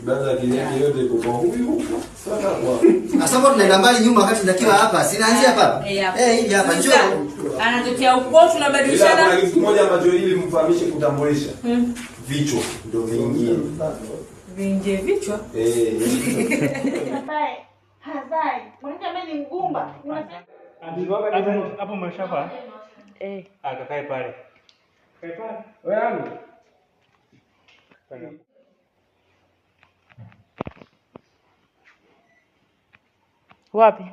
Baada kile yote kwa huyu. Sasa kwa tunaenda mbali nyuma wakati ndakiwa hapa. Sinaanzia hapa. Hivi hapa njoo. Anatokea huko tunabadilishana. Kuna kitu kimoja ambacho ili mfahamishe kutambulisha. Vichwa ndio viingie. Viingie vichwa? Hazai. Mwanamke ambaye ni mgumba. Hapo umeshapa? Akakae pale. Kae pale. Wewe yangu. Wapi?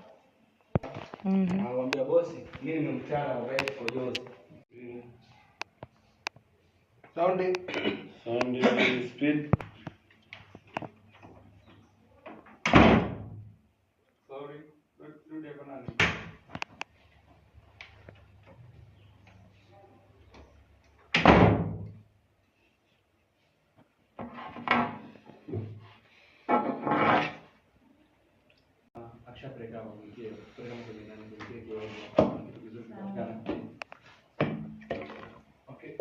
Anamwambia bosi, mimi nimemtana na wife for yours. Sound speed. Sorry. Rudi hapo nani? Akishapeleka hapo mwingine, kutoka mtu mwingine mwingine kwa kitu kizuri kinapatikana. Okay.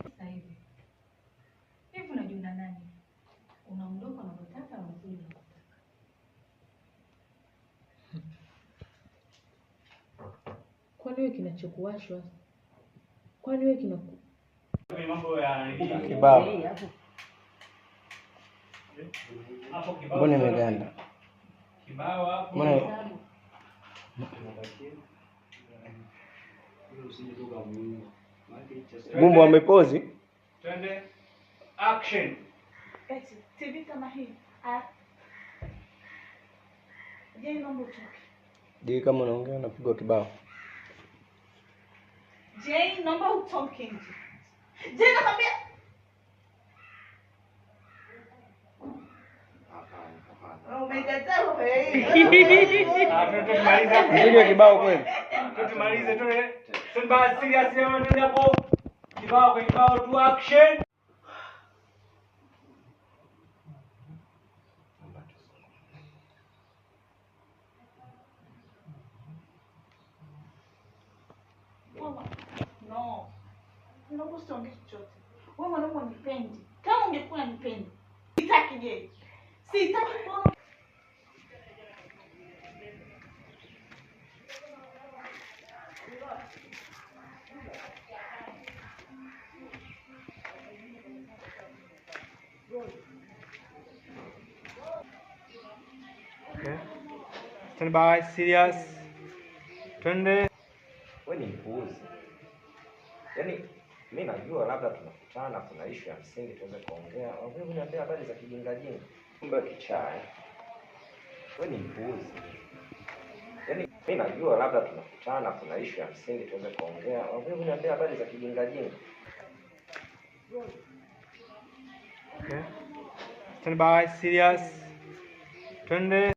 Sasa hivi. Hivi unajua nani? Unaondoka na unataka au unakuja? Kwani wewe kinachokuwashwa? Kwani wewe kinaku Mambo ya Kibao. hapo kibao. Mbona imeganda? Kibao hapo. Mbona Gumbo amepozi? Twende action. Eti TV kama hii. Je, naomba utoke. Je, kama unaongea unapigwa kibao. Je, naomba utoke nje. Je, nakwambia. Umekataa wewe. Ndio kibao kweli. Tumalize tu. Simba serious leo ndio hapo. Kibao kwa kibao tu action. No. Naomba usiongee chochote. Wewe mwanaume unipendi. Kama ungekuwa unipendi. Sitaki je. Sitaki kuona. Okay. Stand by, serious. Twende. Wewe ni mpuuzi. Yaani mimi najua labda tunakutana kuna issue ya msingi tuweze kuongea. Wewe unaniambia habari za kijinga jinga. Kumbe kichaa. Wewe ni mpuuzi. Yaani mimi najua labda tunakutana kuna issue ya msingi tuweze kuongea. Wewe unaniambia habari za kijinga jinga. Okay. Stand by, serious. Twende.